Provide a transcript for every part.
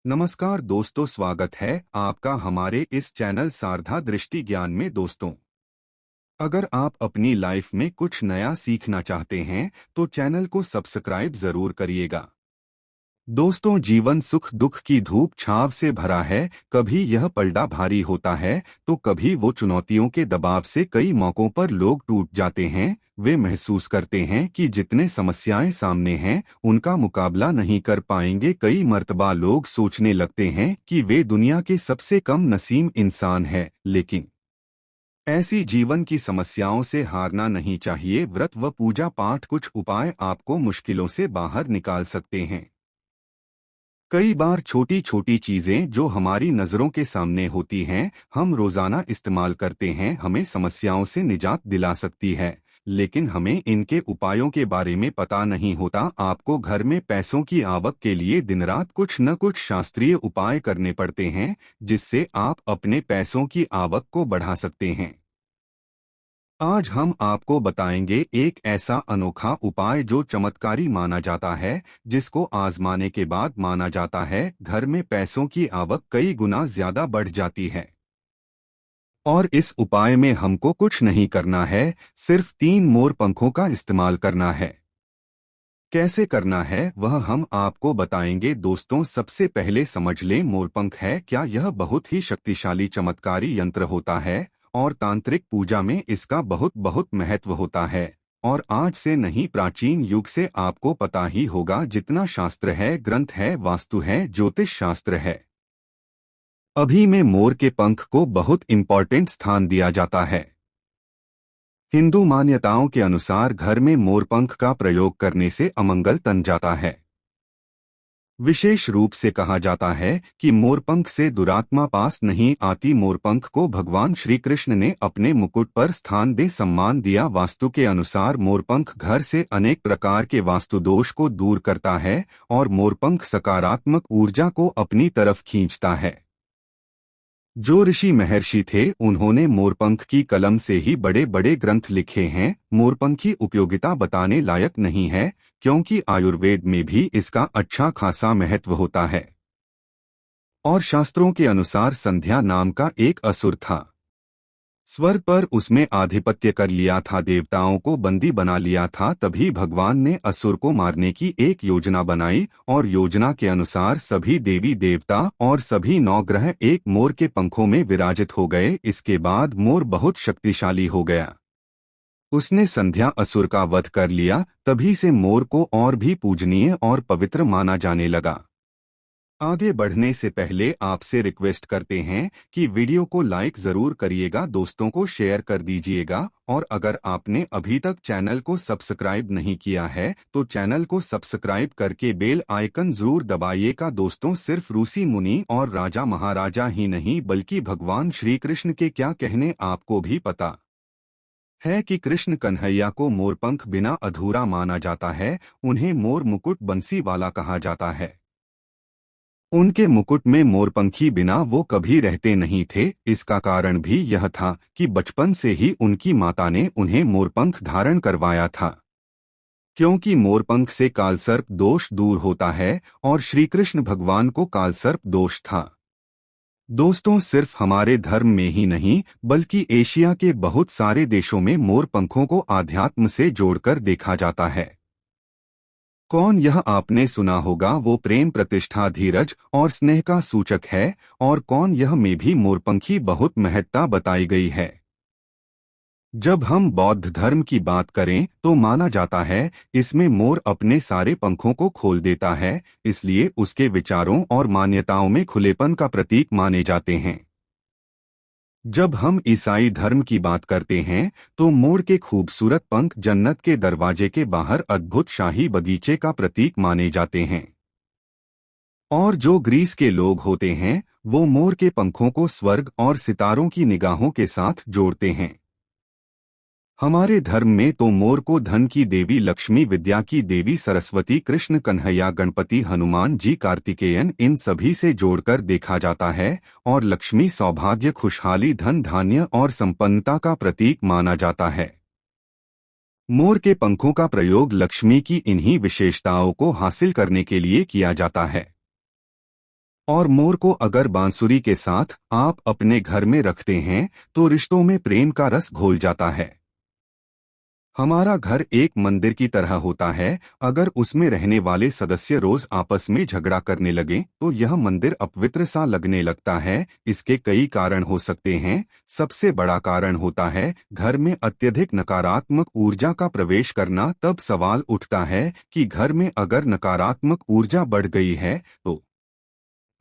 नमस्कार दोस्तों, स्वागत है आपका हमारे इस चैनल सारधा दृष्टि ज्ञान में। दोस्तों, अगर आप अपनी लाइफ में कुछ नया सीखना चाहते हैं तो चैनल को सब्सक्राइब जरूर करिएगा। दोस्तों, जीवन सुख दुख की धूप छाव से भरा है। कभी यह पलड़ा भारी होता है तो कभी वो चुनौतियों के दबाव से कई मौकों पर लोग टूट जाते हैं। वे महसूस करते हैं कि जितने समस्याएं सामने हैं उनका मुकाबला नहीं कर पाएंगे। कई मर्तबा लोग सोचने लगते हैं कि वे दुनिया के सबसे कम नसीब इंसान हैं। लेकिन ऐसी जीवन की समस्याओं से हारना नहीं चाहिए। व्रत व पूजा पाठ कुछ उपाय आपको मुश्किलों से बाहर निकाल सकते हैं। कई बार छोटी छोटी चीजें जो हमारी नजरों के सामने होती हैं, हम रोजाना इस्तेमाल करते हैं, हमें समस्याओं से निजात दिला सकती है। लेकिन हमें इनके उपायों के बारे में पता नहीं होता। आपको घर में पैसों की आवक के लिए दिन रात कुछ न कुछ शास्त्रीय उपाय करने पड़ते हैं, जिससे आप अपने पैसों की आवक को बढ़ा सकते हैं। आज हम आपको बताएंगे एक ऐसा अनोखा उपाय जो चमत्कारी माना जाता है, जिसको आजमाने के बाद माना जाता है घर में पैसों की आवक कई गुना ज्यादा बढ़ जाती है। और इस उपाय में हमको कुछ नहीं करना है, सिर्फ 3 मोर पंखों का इस्तेमाल करना है। कैसे करना है वह हम आपको बताएंगे। दोस्तों, सबसे पहले समझ लें, मोरपंख है क्या। यह बहुत ही शक्तिशाली चमत्कारी यंत्र होता है और तांत्रिक पूजा में इसका बहुत बहुत महत्व होता है। और आज से नहीं, प्राचीन युग से आपको पता ही होगा। जितना शास्त्र है, ग्रंथ है, वास्तु है, ज्योतिष शास्त्र है, अभी में मोर के पंख को बहुत इम्पोर्टेंट स्थान दिया जाता है। हिंदू मान्यताओं के अनुसार घर में मोरपंख का प्रयोग करने से अमंगल तन जाता है। विशेष रूप से कहा जाता है कि मोरपंख से दुरात्मा पास नहीं आती। मोरपंख को भगवान श्री कृष्ण ने अपने मुकुट पर स्थान दे सम्मान दिया। वास्तु के अनुसार मोरपंख घर से अनेक प्रकार के वास्तु दोष को दूर करता है और मोरपंख सकारात्मक ऊर्जा को अपनी तरफ खींचता है। जो ऋषि महर्षि थे, उन्होंने मोरपंख की कलम से ही बड़े बड़े ग्रंथ लिखे हैं। मोरपंख की उपयोगिता बताने लायक नहीं है, क्योंकि आयुर्वेद में भी इसका अच्छा खासा महत्व होता है। और शास्त्रों के अनुसार संध्या नाम का एक असुर था। स्वर्ग पर उसमें आधिपत्य कर लिया था, देवताओं को बंदी बना लिया था। तभी भगवान ने असुर को मारने की एक योजना बनाई और योजना के अनुसार सभी देवी देवता और सभी 9 ग्रह एक मोर के पंखों में विराजित हो गए। इसके बाद मोर बहुत शक्तिशाली हो गया। उसने संध्या असुर का वध कर लिया। तभी से मोर को और भी पूजनीय और पवित्र माना जाने लगा। आगे बढ़ने से पहले आपसे रिक्वेस्ट करते हैं कि वीडियो को लाइक जरूर करिएगा, दोस्तों को शेयर कर दीजिएगा। और अगर आपने अभी तक चैनल को सब्सक्राइब नहीं किया है तो चैनल को सब्सक्राइब करके बेल आइकन जरूर दबाइएगा। दोस्तों, सिर्फ रूसी मुनि और राजा महाराजा ही नहीं, बल्कि भगवान श्री कृष्ण के क्या कहने आपको भी पता है कि कृष्ण कन्हैया को मोरपंख बिना अधूरा माना जाता है। उन्हें मोर मुकुट बंसी वाला कहा जाता है। उनके मुकुट में मोरपंखी बिना वो कभी रहते नहीं थे। इसका कारण भी यह था कि बचपन से ही उनकी माता ने उन्हें मोरपंख धारण करवाया था, क्योंकि मोरपंख से कालसर्प दोष दूर होता है और श्री कृष्ण भगवान को कालसर्प दोष था। दोस्तों, सिर्फ हमारे धर्म में ही नहीं बल्कि एशिया के बहुत सारे देशों में मोरपंखों को आध्यात्म से जोड़कर देखा जाता है। कौन यह आपने सुना होगा, वो प्रेम, प्रतिष्ठा, धीरज और स्नेह का सूचक है। और कौन यह में भी मोरपंखी बहुत महत्ता बताई गई है। जब हम बौद्ध धर्म की बात करें तो माना जाता है इसमें मोर अपने सारे पंखों को खोल देता है, इसलिए उसके विचारों और मान्यताओं में खुलेपन का प्रतीक माने जाते हैं। जब हम ईसाई धर्म की बात करते हैं तो मोर के खूबसूरत पंख जन्नत के दरवाजे के बाहर अद्भुत शाही बगीचे का प्रतीक माने जाते हैं। और जो ग्रीस के लोग होते हैं वो मोर के पंखों को स्वर्ग और सितारों की निगाहों के साथ जोड़ते हैं। हमारे धर्म में तो मोर को धन की देवी लक्ष्मी, विद्या की देवी सरस्वती, कृष्ण कन्हैया, गणपति, हनुमान जी, कार्तिकेयन, इन सभी से जोड़कर देखा जाता है। और लक्ष्मी सौभाग्य, खुशहाली, धन धान्य और संपन्नता का प्रतीक माना जाता है। मोर के पंखों का प्रयोग लक्ष्मी की इन्हीं विशेषताओं को हासिल करने के लिए किया जाता है। और मोर को अगर बांसुरी के साथ आप अपने घर में रखते हैं तो रिश्तों में प्रेम का रस घोल जाता है। हमारा घर एक मंदिर की तरह होता है। अगर उसमें रहने वाले सदस्य रोज आपस में झगड़ा करने लगे तो यह मंदिर अपवित्र सा लगने लगता है। इसके कई कारण हो सकते हैं। सबसे बड़ा कारण होता है घर में अत्यधिक नकारात्मक ऊर्जा का प्रवेश करना। तब सवाल उठता है कि घर में अगर नकारात्मक ऊर्जा बढ़ गई है तो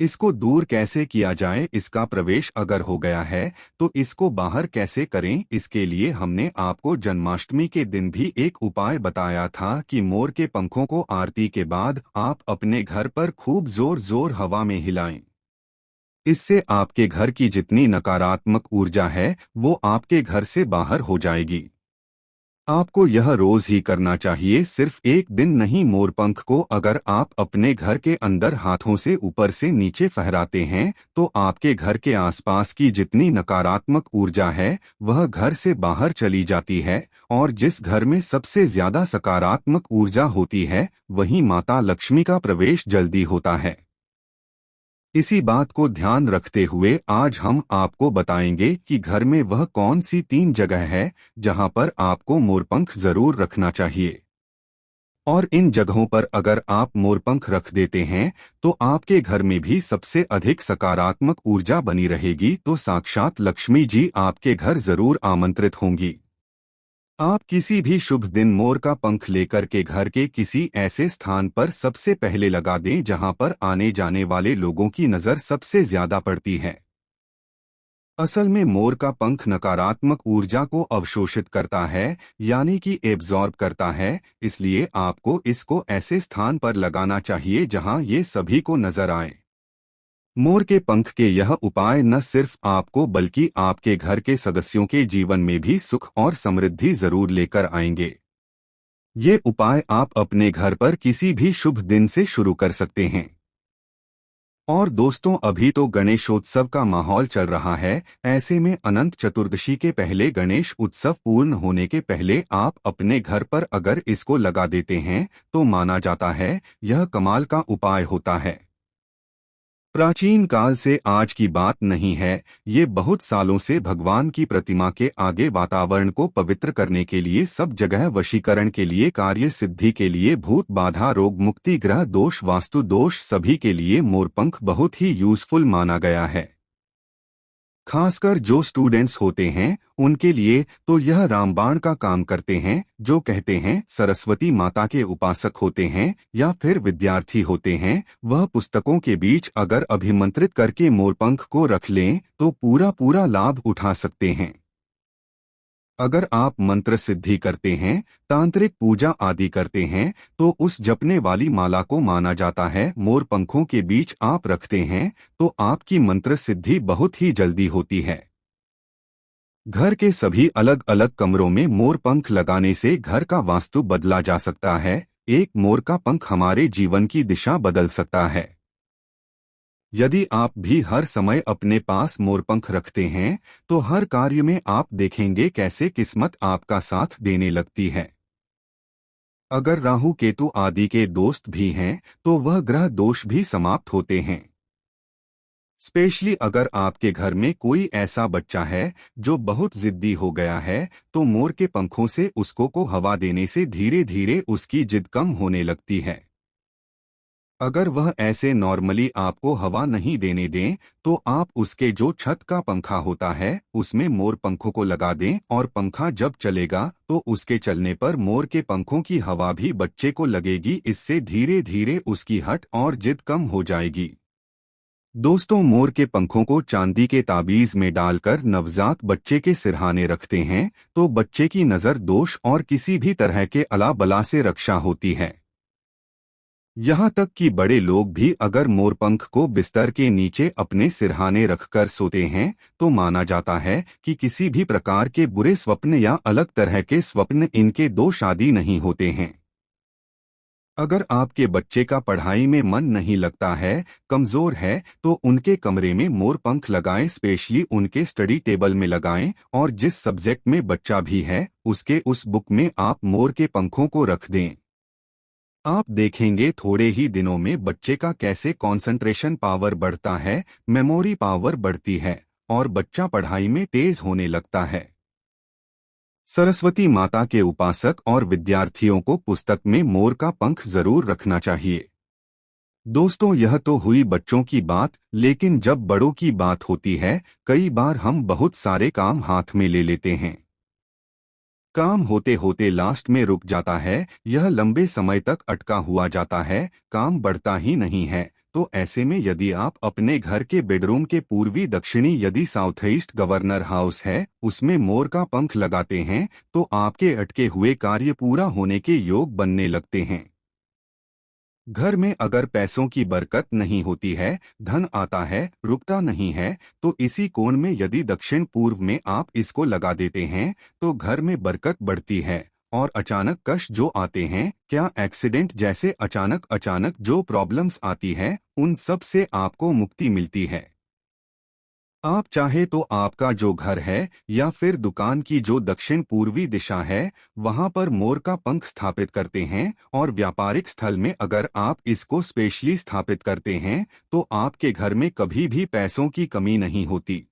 इसको दूर कैसे किया जाए। इसका प्रवेश अगर हो गया है तो इसको बाहर कैसे करें। इसके लिए हमने आपको जन्माष्टमी के दिन भी एक उपाय बताया था कि मोर के पंखों को आरती के बाद आप अपने घर पर खूब जोर जोर हवा में हिलाएं। इससे आपके घर की जितनी नकारात्मक ऊर्जा है वो आपके घर से बाहर हो जाएगी। आपको यह रोज ही करना चाहिए, सिर्फ एक दिन नहीं। मोरपंख को अगर आप अपने घर के अंदर हाथों से ऊपर से नीचे फहराते हैं तो आपके घर के आसपास की जितनी नकारात्मक ऊर्जा है वह घर से बाहर चली जाती है। और जिस घर में सबसे ज्यादा सकारात्मक ऊर्जा होती है वहीं माता लक्ष्मी का प्रवेश जल्दी होता है। इसी बात को ध्यान रखते हुए आज हम आपको बताएंगे कि घर में वह कौन सी 3 जगह है जहां पर आपको मोरपंख जरूर रखना चाहिए। और इन जगहों पर अगर आप मोरपंख रख देते हैं तो आपके घर में भी सबसे अधिक सकारात्मक ऊर्जा बनी रहेगी। तो साक्षात लक्ष्मी जी आपके घर जरूर आमंत्रित होंगी। आप किसी भी शुभ दिन मोर का पंख लेकर के घर के किसी ऐसे स्थान पर सबसे पहले लगा दें जहां पर आने जाने वाले लोगों की नजर सबसे ज्यादा पड़ती है। असल में मोर का पंख नकारात्मक ऊर्जा को अवशोषित करता है, यानी कि एब्जॉर्ब करता है। इसलिए आपको इसको ऐसे स्थान पर लगाना चाहिए जहां ये सभी को नजर आए। मोर के पंख के यह उपाय न सिर्फ आपको बल्कि आपके घर के सदस्यों के जीवन में भी सुख और समृद्धि जरूर लेकर आएंगे। ये उपाय आप अपने घर पर किसी भी शुभ दिन से शुरू कर सकते हैं। और दोस्तों, अभी तो गणेशोत्सव का माहौल चल रहा है। ऐसे में अनंत चतुर्दशी के पहले गणेश उत्सव पूर्ण होने के पहले आप अपने घर पर अगर इसको लगा देते हैं तो माना जाता है यह कमाल का उपाय होता है। प्राचीन काल से आज की बात नहीं है, ये बहुत सालों से भगवान की प्रतिमा के आगे वातावरण को पवित्र करने के लिए, सब जगह वशीकरण के लिए, कार्य सिद्धि के लिए, भूत बाधा, रोग मुक्ति, ग्रह दोष, वास्तु दोष, सभी के लिए मोरपंख बहुत ही यूजफुल माना गया है। खासकर जो स्टूडेंट्स होते हैं उनके लिए तो यह रामबाण का काम करते हैं। जो कहते हैं सरस्वती माता के उपासक होते हैं या फिर विद्यार्थी होते हैं, वह पुस्तकों के बीच अगर अभिमंत्रित करके मोरपंख को रख लें तो पूरा पूरा लाभ उठा सकते हैं। अगर आप मंत्र सिद्धि करते हैं, तांत्रिक पूजा आदि करते हैं तो उस जपने वाली माला को माना जाता है। मोर पंखों के बीच आप रखते हैं तो आपकी मंत्र सिद्धि बहुत ही जल्दी होती है। घर के सभी अलग अलग कमरों में मोर पंख लगाने से घर का वास्तु बदला जा सकता है। एक मोर का पंख हमारे जीवन की दिशा बदल सकता है। यदि आप भी हर समय अपने पास मोरपंख रखते हैं तो हर कार्य में आप देखेंगे कैसे किस्मत आपका साथ देने लगती है। अगर राहु केतु आदि के दोस्त भी हैं तो वह ग्रह दोष भी समाप्त होते हैं। स्पेशली अगर आपके घर में कोई ऐसा बच्चा है जो बहुत जिद्दी हो गया है तो मोर के पंखों से उसको को हवा देने से धीरे धीरे उसकी जिद कम होने लगती है। अगर वह ऐसे नॉर्मली आपको हवा नहीं देने दें तो आप उसके जो छत का पंखा होता है उसमें मोर पंखों को लगा दें और पंखा जब चलेगा तो उसके चलने पर मोर के पंखों की हवा भी बच्चे को लगेगी। इससे धीरे धीरे उसकी हट और जिद कम हो जाएगी। दोस्तों, मोर के पंखों को चांदी के ताबीज में डालकर नवजात बच्चे के सिरहाने रखते हैं तो बच्चे की नज़र दोष और किसी भी तरह के अला बला से रक्षा होती है। यहाँ तक कि बड़े लोग भी अगर मोरपंख को बिस्तर के नीचे अपने सिरहाने रखकर सोते हैं तो माना जाता है कि किसी भी प्रकार के बुरे स्वप्न या अलग तरह के स्वप्न इनके दोष आदि नहीं होते हैं। अगर आपके बच्चे का पढ़ाई में मन नहीं लगता है, कमजोर है, तो उनके कमरे में मोरपंख लगाएं। स्पेशली उनके स्टडी टेबल में लगाएं और जिस सब्जेक्ट में बच्चा भी है उसके उस बुक में आप मोर के पंखों को रख दें। आप देखेंगे थोड़े ही दिनों में बच्चे का कैसे कंसंट्रेशन पावर बढ़ता है, मेमोरी पावर बढ़ती है और बच्चा पढ़ाई में तेज होने लगता है। सरस्वती माता के उपासक और विद्यार्थियों को पुस्तक में मोर का पंख जरूर रखना चाहिए। दोस्तों, यह तो हुई बच्चों की बात, लेकिन जब बड़ों की बात होती है, कई बार हम बहुत सारे काम हाथ में ले लेते हैं। काम होते होते लास्ट में रुक जाता है, यह लंबे समय तक अटका हुआ जाता है, काम बढ़ता ही नहीं है। तो ऐसे में यदि आप अपने घर के बेडरूम के पूर्वी दक्षिणी यदि साउथ ईस्ट गवर्नर हाउस है, उसमें मोर का पंख लगाते हैं, तो आपके अटके हुए कार्य पूरा होने के योग बनने लगते हैं। घर में अगर पैसों की बरकत नहीं होती है, धन आता है रुकता नहीं है, तो इसी कोण में यदि दक्षिण पूर्व में आप इसको लगा देते हैं, तो घर में बरकत बढ़ती है और अचानक कष्ट जो आते हैं, क्या एक्सीडेंट जैसे अचानक अचानक जो प्रॉब्लम्स आती है, उन सब से आपको मुक्ति मिलती है। आप चाहे तो आपका जो घर है या फिर दुकान की जो दक्षिण पूर्वी दिशा है, वहां पर मोर का पंख स्थापित करते हैं और व्यापारिक स्थल में अगर आप इसको स्पेशली स्थापित करते हैं, तो आपके घर में कभी भी पैसों की कमी नहीं होती।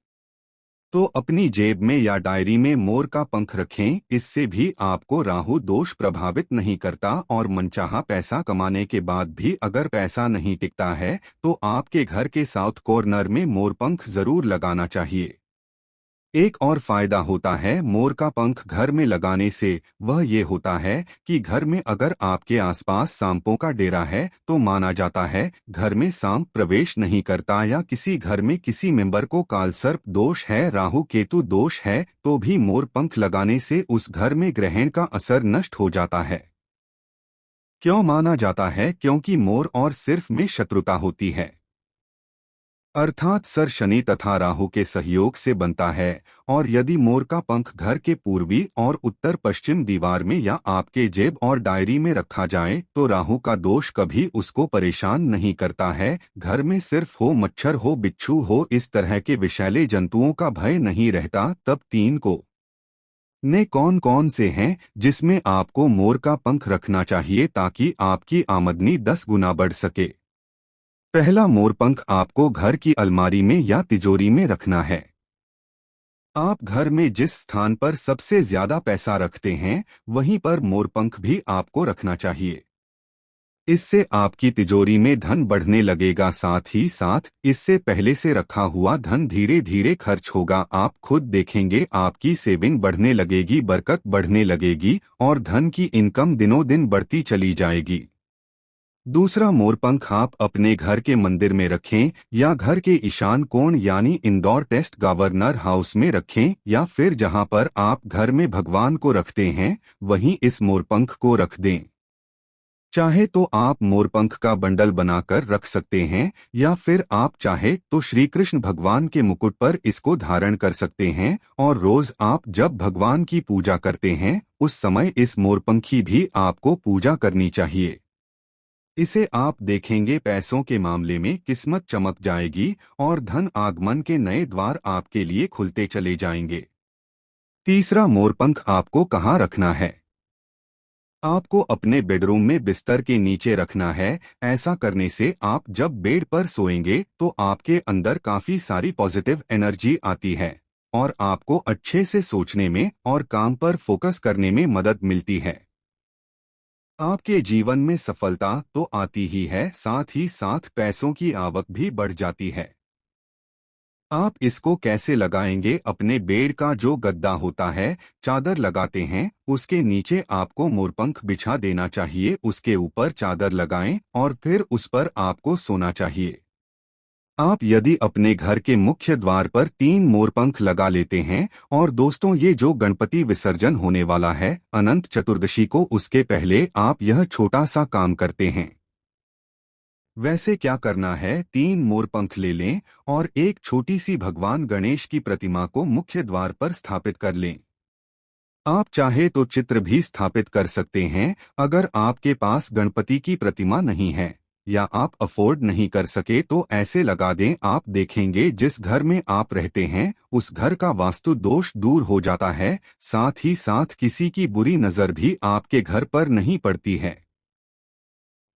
तो अपनी जेब में या डायरी में मोर का पंख रखें, इससे भी आपको राहु दोष प्रभावित नहीं करता और मनचाहा पैसा कमाने के बाद भी अगर पैसा नहीं टिकता है, तो आपके घर के साउथ कॉर्नर में मोर पंख जरूर लगाना चाहिए। एक और फायदा होता है मोर का पंख घर में लगाने से, वह ये होता है कि घर में अगर आपके आसपास सांपों का डेरा है, तो माना जाता है घर में सांप प्रवेश नहीं करता, या किसी घर में किसी मेंबर को कालसर्प दोष है, राहु केतु दोष है, तो भी मोर पंख लगाने से उस घर में ग्रहण का असर नष्ट हो जाता है। क्यों माना जाता है? क्योंकि मोर और सिर्फ में शत्रुता होती है, अर्थात सर शनि तथा राहु के सहयोग से बनता है। और यदि मोर का पंख घर के पूर्वी और उत्तर पश्चिम दीवार में या आपके जेब और डायरी में रखा जाए, तो राहु का दोष कभी उसको परेशान नहीं करता है। घर में सिर्फ हो मच्छर हो बिच्छू हो, इस तरह के विषैले जंतुओं का भय नहीं रहता। तब तीन को ने कौन कौन से हैं जिसमें आपको मोर का पंख रखना चाहिए ताकि आपकी आमदनी 10 गुना बढ़ सके? पहला, मोरपंख आपको घर की अलमारी में या तिजोरी में रखना है। आप घर में जिस स्थान पर सबसे ज्यादा पैसा रखते हैं, वहीं पर मोरपंख भी आपको रखना चाहिए। इससे आपकी तिजोरी में धन बढ़ने लगेगा, साथ ही साथ इससे पहले से रखा हुआ धन धीरे धीरे खर्च होगा। आप खुद देखेंगे आपकी सेविंग बढ़ने लगेगी, बरकत बढ़ने लगेगी और धन की इनकम दिनों दिन बढ़ती चली जाएगी। दूसरा, मोरपंख आप अपने घर के मंदिर में रखें या घर के ईशान कोण यानी इंदौर टेस्ट गवर्नर हाउस में रखें, या फिर जहां पर आप घर में भगवान को रखते हैं, वहीं इस मोरपंख को रख दें। चाहे तो आप मोरपंख का बंडल बनाकर रख सकते हैं, या फिर आप चाहे तो श्री कृष्ण भगवान के मुकुट पर इसको धारण कर सकते हैं। और रोज आप जब भगवान की पूजा करते हैं, उस समय इस मोरपंखी भी आपको पूजा करनी चाहिए। इसे आप देखेंगे पैसों के मामले में किस्मत चमक जाएगी और धन आगमन के नए द्वार आपके लिए खुलते चले जाएंगे। तीसरा, मोरपंख आपको कहाँ रखना है? आपको अपने बेडरूम में बिस्तर के नीचे रखना है। ऐसा करने से आप जब बेड पर सोएंगे, तो आपके अंदर काफी सारी पॉजिटिव एनर्जी आती है और आपको अच्छे से सोचने में और काम पर फोकस करने में मदद मिलती है। आपके जीवन में सफलता तो आती ही है, साथ ही साथ पैसों की आवक भी बढ़ जाती है। आप इसको कैसे लगाएंगे? अपने बेड का जो गद्दा होता है, चादर लगाते हैं, उसके नीचे आपको मोरपंख बिछा देना चाहिए। उसके ऊपर चादर लगाएं और फिर उस पर आपको सोना चाहिए। आप यदि अपने घर के मुख्य द्वार पर 3 मोरपंख लगा लेते हैं, और दोस्तों ये जो गणपति विसर्जन होने वाला है अनंत चतुर्दशी को, उसके पहले आप यह छोटा सा काम करते हैं। वैसे क्या करना है, 3 मोरपंख ले लें और एक छोटी सी भगवान गणेश की प्रतिमा को मुख्य द्वार पर स्थापित कर लें। आप चाहे तो चित्र भी स्थापित कर सकते हैं। अगर आपके पास गणपति की प्रतिमा नहीं है या आप अफोर्ड नहीं कर सके, तो ऐसे लगा दें। आप देखेंगे जिस घर में आप रहते हैं, उस घर का वास्तु दोष दूर हो जाता है, साथ ही साथ किसी की बुरी नजर भी आपके घर पर नहीं पड़ती है।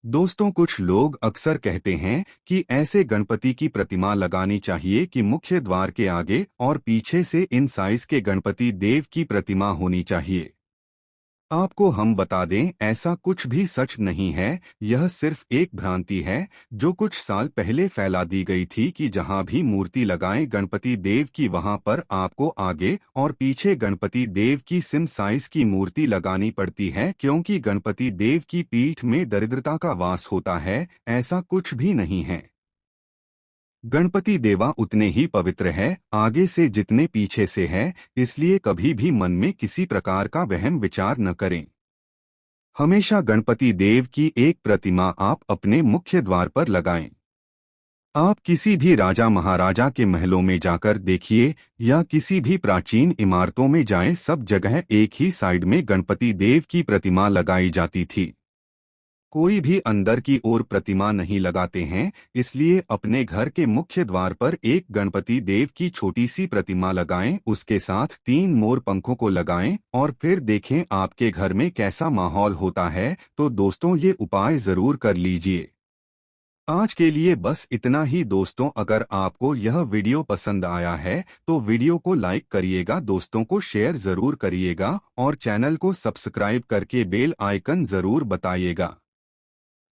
दोस्तों, कुछ लोग अक्सर कहते हैं कि ऐसे गणपति की प्रतिमा लगानी चाहिए कि मुख्य द्वार के आगे और पीछे से इन साइज के गणपति देव की प्रतिमा होनी चाहिए। आपको हम बता दें, ऐसा कुछ भी सच नहीं है। यह सिर्फ एक भ्रांति है जो कुछ साल पहले फैला दी गई थी कि जहां भी मूर्ति लगाएं गणपति देव की, वहां पर आपको आगे और पीछे गणपति देव की सिम साइज की मूर्ति लगानी पड़ती है, क्योंकि गणपति देव की पीठ में दरिद्रता का वास होता है। ऐसा कुछ भी नहीं है। गणपति देवा उतने ही पवित्र है आगे से जितने पीछे से है, इसलिए कभी भी मन में किसी प्रकार का वहम विचार न करें। हमेशा गणपति देव की एक प्रतिमा आप अपने मुख्य द्वार पर लगाएं। आप किसी भी राजा महाराजा के महलों में जाकर देखिए या किसी भी प्राचीन इमारतों में जाएं, सब जगह एक ही साइड में गणपति देव की प्रतिमा लगाई जाती थी। कोई भी अंदर की ओर प्रतिमा नहीं लगाते हैं, इसलिए अपने घर के मुख्य द्वार पर एक गणपति देव की छोटी सी प्रतिमा लगाएं, उसके साथ 3 मोर पंखों को लगाएं और फिर देखें आपके घर में कैसा माहौल होता है। तो दोस्तों, ये उपाय जरूर कर लीजिए। आज के लिए बस इतना ही दोस्तों। अगर आपको यह वीडियो पसंद आया है तो वीडियो को लाइक करिएगा, दोस्तों को शेयर जरूर करिएगा और चैनल को सब्सक्राइब करके बेल आइकन जरूर बताइएगा,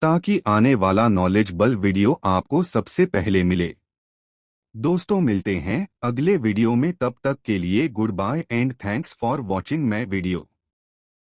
ताकि आने वाला नॉलेजेबल वीडियो आपको सबसे पहले मिले। दोस्तों, मिलते हैं अगले वीडियो में, तब तक के लिए goodbye and thanks for watching my video.